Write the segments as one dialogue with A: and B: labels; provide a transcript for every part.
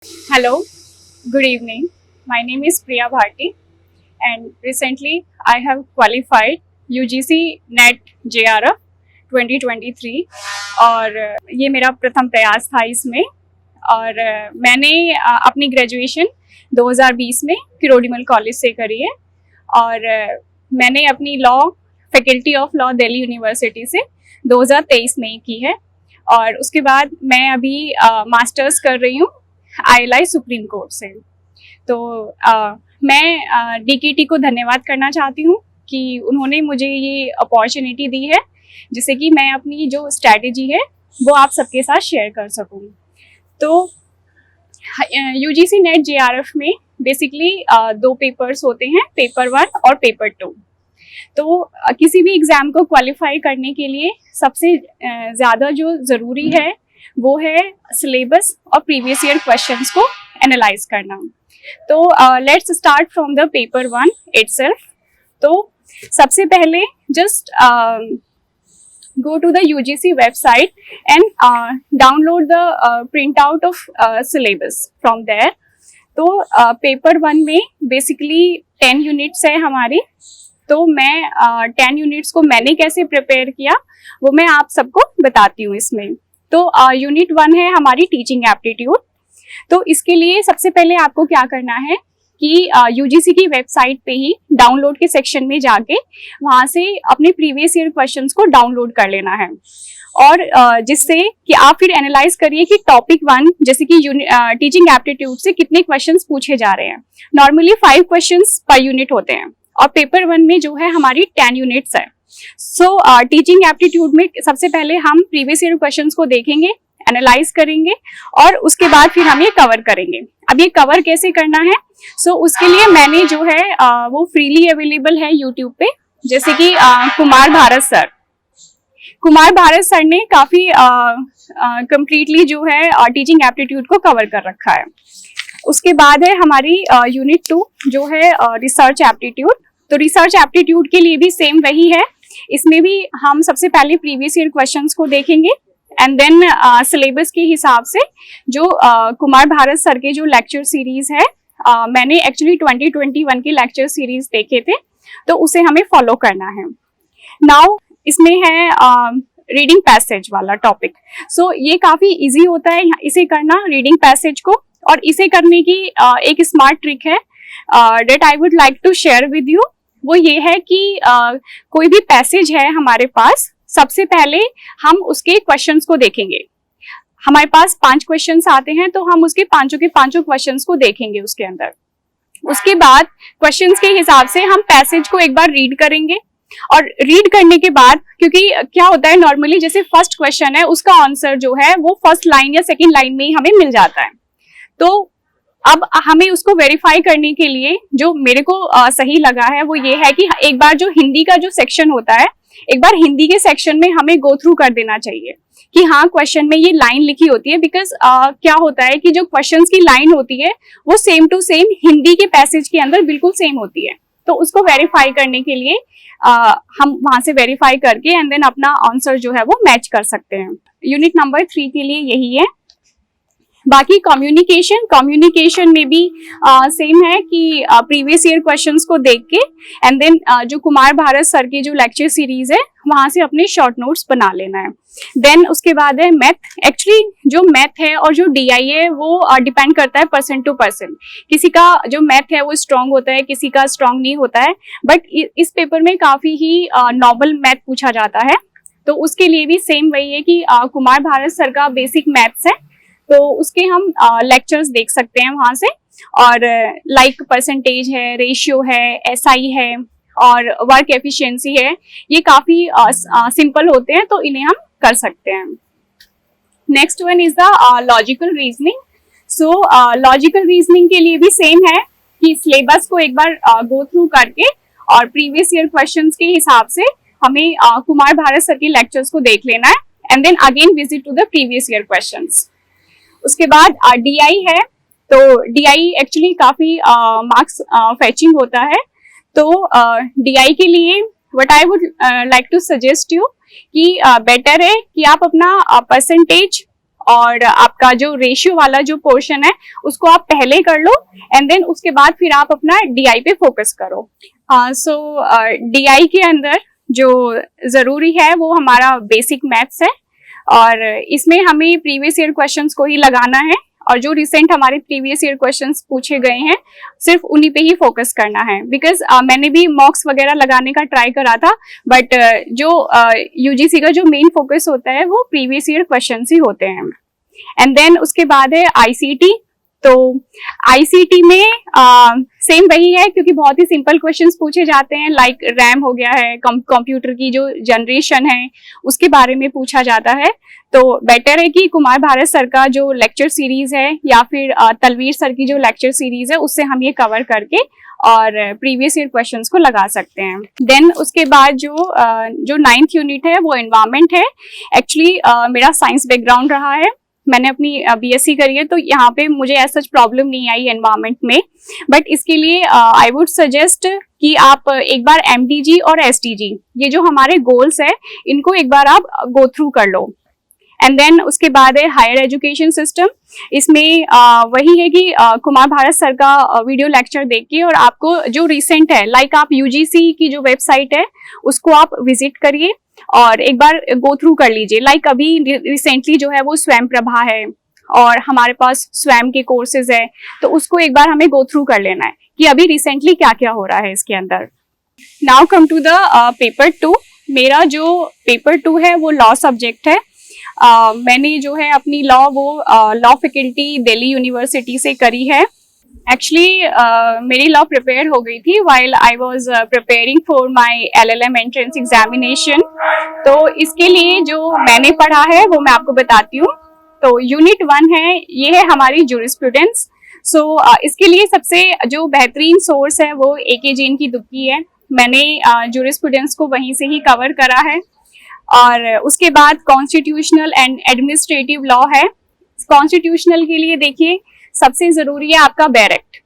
A: Hello, good evening. My name is Priya Bharti, and recently I have qualified UGC NET JRF 2023 और ये मेरा प्रथम प्रयास था इसमें। और मैंने अपनी ग्रेजुएशन 2020 में किरोड़ीमल कॉलेज से करी है और मैंने अपनी faculty of law Delhi university से 2023 में की है। और उसके बाद मैं अभी मास्टर्स कर रही हूँ ILI सुप्रीम कोर्ट से। तो मैं DKT को धन्यवाद करना चाहती हूँ कि उन्होंने मुझे ये अपॉर्चुनिटी दी है जिससे कि मैं अपनी जो स्ट्रैटेजी है वो आप सबके साथ शेयर कर सकूँ। तो UGC NET JRF में बेसिकली 2 पेपर्स होते हैं, पेपर 1 और पेपर 2। तो किसी भी एग्ज़ाम को क्वालिफाई करने के लिए सबसे ज़्यादा जो ज़रूरी है वो है सिलेबस और प्रीवियस ईयर क्वेश्चंस को एनालाइज करना। तो let's start from the paper 1 itself. तो सबसे पहले just go to the UGC website and download the printout of syllabus from there। तो पेपर 1 में बेसिकली 10 यूनिट्स है हमारी। तो मैं 10 यूनिट्स को मैंने कैसे प्रिपेयर किया वो मैं आप सबको बताती हूँ इसमें। तो यूनिट 1 है हमारी टीचिंग एप्टीट्यूड। तो इसके लिए सबसे पहले आपको क्या करना है कि UGC की वेबसाइट पे ही डाउनलोड के सेक्शन में जाके वहाँ से अपने प्रीवियस ईयर क्वेश्चंस को डाउनलोड कर लेना है और जिससे कि आप फिर एनालाइज करिए कि टॉपिक 1 जैसे कि टीचिंग एप्टीट्यूड से कितने क्वेश्चंस पूछे जा रहे हैं। नॉर्मली 5 क्वेश्चंस पर यूनिट होते हैं और पेपर 1 में जो है हमारी 10 यूनिट्स है। सो टीचिंग एप्टीट्यूड में सबसे पहले हम प्रीवियस ईयर क्वेश्चंस को देखेंगे, एनालाइज करेंगे और उसके बाद फिर हम ये कवर करेंगे। अब ये कवर कैसे करना है, सो उसके लिए मैंने जो है वो फ्रीली अवेलेबल है यूट्यूब पे, जैसे कि कुमार भारत सर ने काफी कंप्लीटली जो है टीचिंग एप्टीट्यूड को कवर कर रखा है। उसके बाद है हमारी यूनिट 2 जो है रिसर्च एप्टीट्यूड। तो रिसर्च एप्टीट्यूड के लिए भी सेम वही है, इसमें भी हम सबसे पहले प्रीवियस ईयर क्वेश्चंस को देखेंगे एंड देन सिलेबस के हिसाब से जो कुमार भारत सर के जो लेक्चर सीरीज है, मैंने एक्चुअली 2021 के लेक्चर सीरीज देखे थे तो उसे हमें फॉलो करना है। नाउ इसमें है रीडिंग पैसेज वाला टॉपिक। सो ये काफी इजी होता है इसे करना, रीडिंग पैसेज को। और इसे करने की एक स्मार्ट ट्रिक है that I would like to share with you. वो ये है कि कोई भी पैसेज है हमारे पास, सबसे पहले हम उसके क्वेश्चंस को देखेंगे। हमारे पास 5 क्वेश्चंस आते हैं तो हम उसके पांचों के पांचों क्वेश्चंस को देखेंगे उसके अंदर। उसके बाद क्वेश्चंस के हिसाब से हम पैसेज को एक बार रीड करेंगे और रीड करने के बाद, क्योंकि क्या होता है नॉर्मली जैसे फर्स्ट क्वेश्चन है उसका आंसर जो है वो फर्स्ट लाइन या सेकेंड लाइन में ही हमें मिल जाता है। तो अब हमें उसको वेरीफाई करने के लिए जो मेरे को सही लगा है वो ये है कि एक बार जो हिंदी का जो सेक्शन होता है, एक बार हिंदी के सेक्शन में हमें गो थ्रू कर देना चाहिए कि हाँ क्वेश्चन में ये लाइन लिखी होती है। बिकॉज क्या होता है कि जो क्वेश्चंस की लाइन होती है वो सेम टू सेम हिंदी के पैसेज के अंदर बिल्कुल सेम होती है। तो उसको वेरीफाई करने के लिए हम वहां से वेरीफाई करके एंड देन अपना आंसर जो है वो मैच कर सकते हैं। यूनिट नंबर 3 के लिए यही है। बाकी कम्युनिकेशन में भी सेम है कि प्रीवियस ईयर क्वेश्चंस को देख के एंड देन जो कुमार भारत सर की जो लेक्चर सीरीज है वहां से अपने शॉर्ट नोट्स बना लेना है। देन उसके बाद है मैथ। एक्चुअली जो मैथ है और जो DI है वो डिपेंड करता है पर्सन टू पर्सन। किसी का जो मैथ है वो स्ट्रांग होता है, किसी का स्ट्रांग नहीं होता है। बट इस पेपर में काफी ही नॉर्मल मैथ पूछा जाता है, तो उसके लिए भी सेम वही है कि कुमार भारत सर का बेसिक मैथ्स है तो उसके हम लेक्चर्स देख सकते हैं वहां से। और लाइक परसेंटेज है, रेशियो है, SI है और वर्क एफिशिएंसी है, ये काफी सिंपल होते हैं तो इन्हें हम कर सकते हैं। Next one is the logical reasoning. So logical reasoning के लिए भी सेम है कि सिलेबस को एक बार गो थ्रू करके और प्रीवियस ईयर क्वेश्चंस के हिसाब से हमें कुमार भारत सर के लेक्चर्स को देख लेना है and then again visit to the previous year questions. उसके बाद DI है। तो DI एक्चुअली काफी मार्क्स फेचिंग होता है। तो DI के लिए what I would like to suggest you कि बेटर है कि आप अपना परसेंटेज और आपका जो रेशियो वाला जो पोर्शन है उसको आप पहले कर लो, एंड देन उसके बाद फिर आप अपना डीआई पे फोकस करो। सो डीआई के अंदर जो जरूरी है वो हमारा बेसिक मैथ्स है, और इसमें हमें प्रीवियस ईयर क्वेश्चंस को ही लगाना है, और जो रिसेंट हमारे प्रीवियस ईयर क्वेश्चंस पूछे गए हैं सिर्फ उन्हीं पे ही फोकस करना है। बिकॉज मैंने भी मॉक्स वगैरह लगाने का ट्राई करा था, बट जो यूजीसी का जो मेन फोकस होता है वो प्रीवियस ईयर क्वेश्चंस ही होते हैं। एंड देन उसके बाद है आईसीटी। तो आईसीटी में सेम वही है, क्योंकि बहुत ही सिंपल क्वेश्चंस पूछे जाते हैं, लाइक रैम हो गया है, कंप्यूटर की जो जनरेशन है उसके बारे में पूछा जाता है। तो बेटर है कि कुमार भारत सर का जो लेक्चर सीरीज है या फिर तलवीर सर की जो लेक्चर सीरीज है उससे हम ये कवर करके और प्रीवियस ईयर क्वेश्चंस को लगा सकते हैं। देन उसके बाद जो 9th यूनिट है वो एनवायरमेंट है। एक्चुअली मेरा साइंस बैकग्राउंड रहा है, मैंने अपनी बीएससी करी है, तो यहाँ पे मुझे ऐसा प्रॉब्लम नहीं आई एनवायरमेंट में। बट इसके लिए आई वुड सजेस्ट कि आप एक बार एमडीजी और एसडीजी, ये जो हमारे गोल्स है, इनको एक बार आप गो थ्रू कर लो। एंड देन उसके बाद है हायर एजुकेशन सिस्टम। इसमें वही है कि कुमार भारत सर का वीडियो लेक्चर देख के, और आपको जो रिसेंट है, लाइक आप यूजीसी की जो वेबसाइट है उसको आप विजिट करिए और एक बार गो थ्रू कर लीजिए। लाइक अभी रिसेंटली जो है वो स्वयं प्रभा है और हमारे पास स्वयं के कोर्सेज है, तो उसको एक बार हमें गो थ्रू कर लेना है कि अभी रिसेंटली क्या क्या हो रहा है इसके अंदर। Now come to the paper 2। मेरा जो पेपर 2 है वो लॉ सब्जेक्ट है। मैंने जो है अपनी लॉ फैकल्टी दिल्ली यूनिवर्सिटी से करी है। एक्चुअली मेरी लॉ प्रिपेयर हो गई थी while I was preparing for my LLM entrance examination. तो इसके लिए जो मैंने पढ़ा है वो मैं आपको बताती हूँ। तो यूनिट 1 है, ये है हमारी जूरिस्प्रूडेंस। सो इसके लिए सबसे जो बेहतरीन सोर्स है वो एके जैन की दुक्की है। मैंने जूरिस्प्रूडेंस को वहीं से ही कवर करा है। और उसके बाद कॉन्स्टिट्यूशनल एंड एडमिनिस्ट्रेटिव लॉ है। कॉन्स्टिट्यूशनल के लिए देखिए सबसे जरूरी है आपका बैरेक्ट।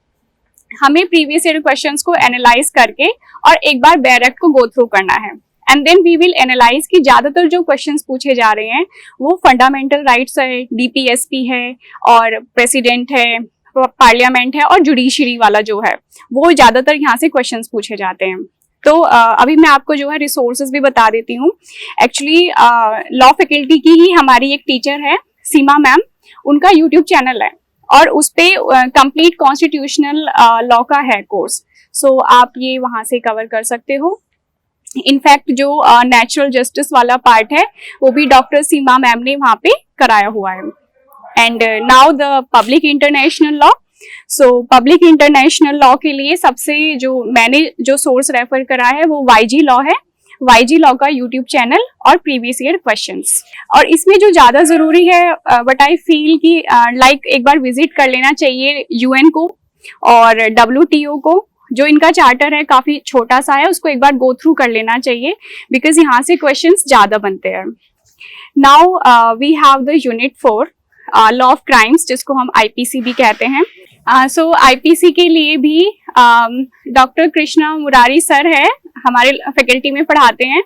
A: हमें प्रीवियस ईयर क्वेश्चंस को एनालाइज करके और एक बार बैरेक्ट को गो थ्रू करना है, and then we will analyse कि ज्यादातर जो क्वेश्चंस पूछे जा रहे हैं वो फंडामेंटल राइट्स है, डीपीएसपी है और प्रेसिडेंट है, पार्लियामेंट है और जुडिशरी वाला जो है वो ज्यादातर यहाँ से क्वेश्चंस पूछे जाते हैं। तो अभी मैं आपको जो है रिसोर्सेज भी बता देती हूँ। एक्चुअली लॉ फैकल्टी की ही हमारी एक टीचर है सीमा मैम, उनका यूट्यूब चैनल है और उस पे कंप्लीट कॉन्स्टिट्यूशनल लॉ का है कोर्स। सो आप ये वहां से कवर कर सकते हो। इनफैक्ट जो नेचुरल जस्टिस वाला पार्ट है वो भी डॉक्टर सीमा मैम ने वहां पे कराया हुआ है। And now the public international law. So public international law के लिए सबसे जो मैंने जो सोर्स रेफर करा है वो वाईजी लॉ है। वाईजी लॉ का यूट्यूब चैनल और प्रीवियस ईयर क्वेश्चंस। और इसमें जो ज्यादा जरूरी है बट आई फील कि लाइक एक बार विजिट कर लेना चाहिए यूएन को और डब्ल्यूटीओ को। जो इनका चार्टर है काफी छोटा सा है, उसको एक बार गो थ्रू कर लेना चाहिए बिकॉज यहाँ से क्वेश्चंस ज्यादा बनते हैं। Now we have the unit 4 law of crimes, जिसको हम आईपीसी भी कहते हैं। सो आईपीसी के लिए भी डॉक्टर कृष्णा मुरारी सर है, हमारे फैकल्टी में पढ़ाते हैं।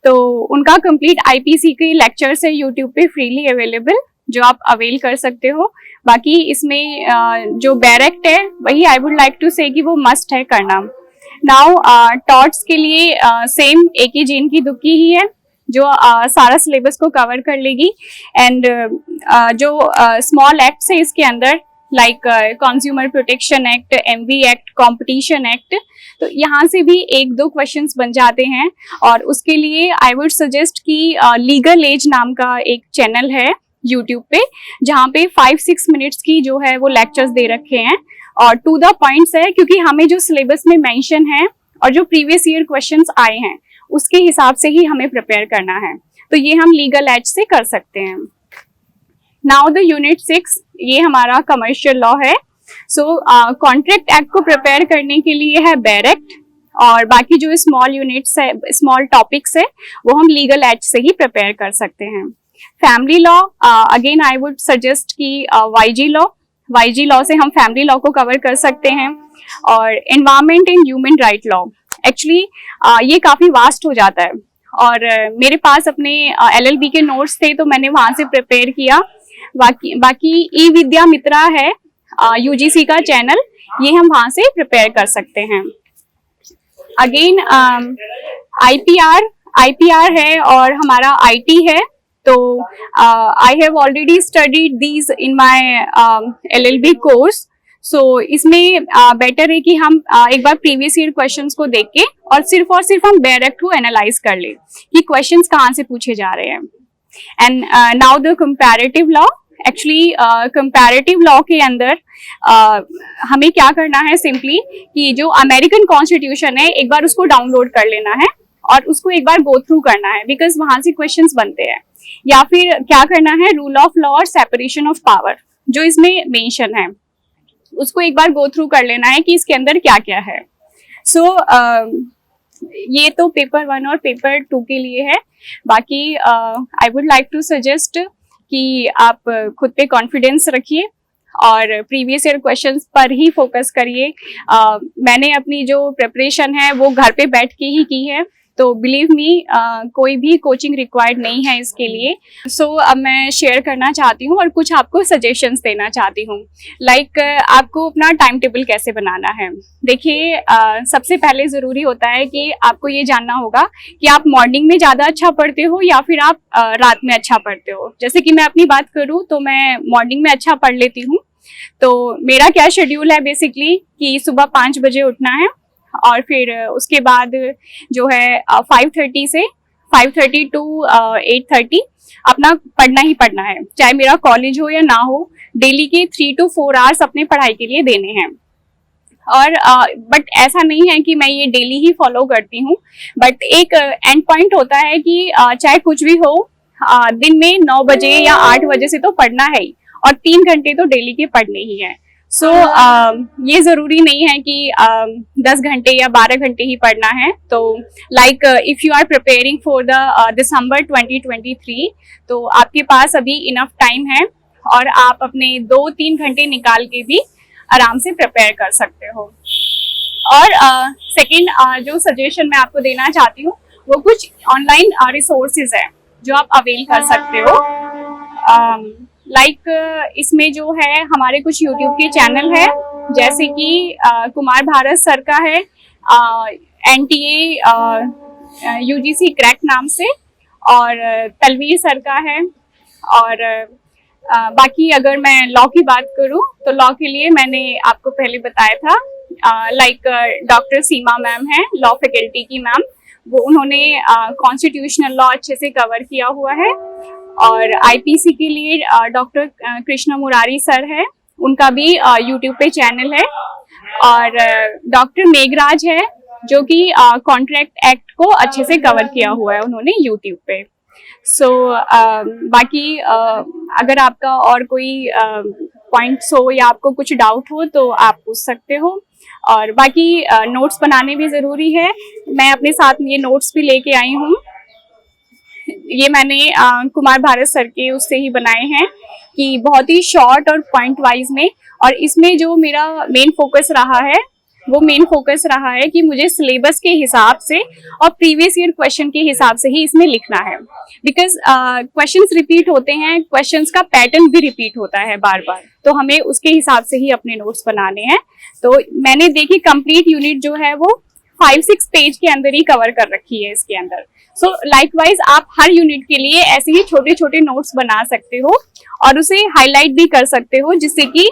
A: तो उनका कंप्लीट आईपीसी के लेक्चर्स है यूट्यूब पे फ्रीली अवेलेबल, जो आप अवेल कर सकते हो। बाकी इसमें जो बैरेक्ट है वही आई वुड लाइक टू से कि वो मस्ट है करना। नाउ टॉट्स के लिए सेम एके जैन की दुक्की ही है जो सारा सिलेबस को कवर कर लेगी। एंड जो स्मॉल एक्ट्स है इसके अंदर like consumer protection act, MV act, competition act, तो यहाँ से भी 1-2 क्वेश्चंस बन जाते हैं। और उसके लिए आई वुड सजेस्ट कि लीगल एज नाम का एक चैनल है यूट्यूब पे, जहाँ पे 5-6 मिनट्स की जो है वो लेक्चर्स दे रखे हैं और टू द पॉइंट्स है, क्योंकि हमें जो सिलेबस में मेंशन है और जो प्रीवियस ईयर क्वेश्चंस आए हैं उसके हिसाब से ही हमें प्रिपेयर करना है। तो ये हम लीगल एज से कर सकते हैं। नाउ द यूनिट 6, ये हमारा कमर्शियल लॉ है। सो कॉन्ट्रैक्ट एक्ट को प्रिपेयर करने के लिए है बैरेक्ट, और बाकी जो स्मॉल यूनिट्स है, स्मॉल टॉपिक्स है, वो हम लीगल एज से ही प्रिपेयर कर सकते हैं। Family law, again I would suggest कि वाईजी लॉ से हम फैमिली लॉ को कवर कर सकते हैं। और environment and human right law, actually ये काफी वास्ट हो जाता है और मेरे पास अपने एलएलबी के नोट्स थे तो मैंने वहां से प्रिपेयर किया। बाकी ई विद्या मित्रा है यूजीसी का चैनल, ये हम वहां से प्रिपेयर कर सकते हैं। अगेन आईपीआर है और हमारा आईटी है, तो I have already studied these in my LLB course. So इसमें बेटर है कि हम एक बार प्रीवियस ईयर क्वेश्चंस को देख के और सिर्फ हम डायरेक्ट को एनालाइज कर ले कि क्वेश्चंस कहाँ से पूछे जा रहे हैं। And now the comparative law, actually comparative law के अंदर हमें क्या करना है सिंपली कि जो अमेरिकन कॉन्स्टिट्यूशन है एक बार उसको डाउनलोड कर लेना है और उसको एक बार गो थ्रू करना है, बिकॉज वहां से क्वेश्चंस बनते हैं। या फिर क्या करना है, रूल ऑफ लॉ और सेपरेशन ऑफ पावर जो इसमें मेंशन है उसको एक बार गो थ्रू कर लेना है कि इसके अंदर क्या क्या है। सो ये तो पेपर 1 और पेपर 2 के लिए है। बाकी I would like to suggest कि आप खुद पे कॉन्फिडेंस रखिए और प्रीवियस ईयर क्वेश्चंस पर ही फोकस करिए। मैंने अपनी जो प्रिपरेशन है वो घर पे बैठ के ही की है, तो बिलीव मी कोई भी कोचिंग रिक्वायर्ड नहीं है इसके लिए। सो अब मैं शेयर करना चाहती हूँ और कुछ आपको सजेशंस देना चाहती हूँ। लाइक आपको अपना टाइम टेबल कैसे बनाना है। देखिए सबसे पहले ज़रूरी होता है कि आपको ये जानना होगा कि आप मॉर्निंग में ज़्यादा अच्छा पढ़ते हो या फिर आप रात में अच्छा पढ़ते हो। जैसे कि मैं अपनी बात करूँ तो मैं मॉर्निंग में अच्छा पढ़ लेती हूँ। तो मेरा क्या शेड्यूल है बेसिकली कि सुबह 5 बजे उठना है और फिर उसके बाद जो है 5:30 से 5:30 टू 8:30 अपना पढ़ना ही पढ़ना है, चाहे मेरा कॉलेज हो या ना हो। डेली के 3 to 4 आवर्स अपने पढ़ाई के लिए देने हैं। और बट ऐसा नहीं है कि मैं ये डेली ही फॉलो करती हूँ, बट एक एंड पॉइंट होता है कि चाहे कुछ भी हो दिन में 9 बजे या 8 बजे से तो पढ़ना है ही, और 3 घंटे तो डेली के पढ़ने ही है। सो ये जरूरी नहीं है कि 10 घंटे या 12 घंटे ही पढ़ना है। तो like if you are preparing for the December 2023, तो आपके पास अभी इनफ टाइम है और आप अपने 2-3 घंटे निकाल के भी आराम से प्रिपेयर कर सकते हो। और सेकंड जो सजेशन मैं आपको देना चाहती हूँ वो कुछ ऑनलाइन रिसोर्सेज है जो आप अवेल कर सकते हो। लाइक इसमें जो है हमारे कुछ यूट्यूब के चैनल है, जैसे कि कुमार भारत सर का है NTA UGC क्रैक नाम से, और तलवीर सर का है। और बाकी अगर मैं लॉ की बात करूं तो लॉ के लिए मैंने आपको पहले बताया था, लाइक डॉक्टर सीमा मैम है, लॉ फैकल्टी की मैम, वो उन्होंने कॉन्स्टिट्यूशनल लॉ अच्छे से कवर किया हुआ है। और आईपीसी के लिए डॉक्टर कृष्ण मुरारी सर है, उनका भी यूट्यूब पे चैनल है। और डॉक्टर मेघराज है जो कि कॉन्ट्रैक्ट एक्ट को अच्छे से कवर किया हुआ है उन्होंने यूट्यूब पे। सो बाकी अगर आपका और कोई पॉइंट्स हो या आपको कुछ डाउट हो तो आप पूछ सकते हो। और बाकी नोट्स बनाने भी ज़रूरी है। मैं अपने साथ ये नोट्स भी लेके आई हूँ, ये मैंने कुमार भारत सर के उससे ही बनाए हैं कि बहुत ही शॉर्ट और पॉइंट वाइज में। और इसमें जो मेरा मेन फोकस रहा है वो मेन फोकस रहा है कि मुझे सिलेबस के हिसाब से और प्रीवियस ईयर क्वेश्चन के हिसाब से ही इसमें लिखना है, बिकॉज क्वेश्चंस रिपीट होते हैं, क्वेश्चंस का पैटर्न भी रिपीट होता है बार बार, तो हमें उसके हिसाब से ही अपने नोट्स बनाने हैं। तो मैंने देखी कंप्लीट यूनिट जो है वो 5-6 पेज के अंदर ही कवर कर रखी है इसके अंदर। सो लाइकवाइज आप हर यूनिट के लिए ऐसे ही छोटे छोटे नोट्स बना सकते हो और उसे हाईलाइट भी कर सकते हो, जिससे कि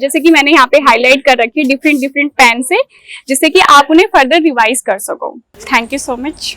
A: जैसे कि मैंने यहाँ पे हाईलाइट कर रखी है डिफरेंट पेन से, जिससे कि आप उन्हें फर्दर रिवाइज कर सको। Thank you so much.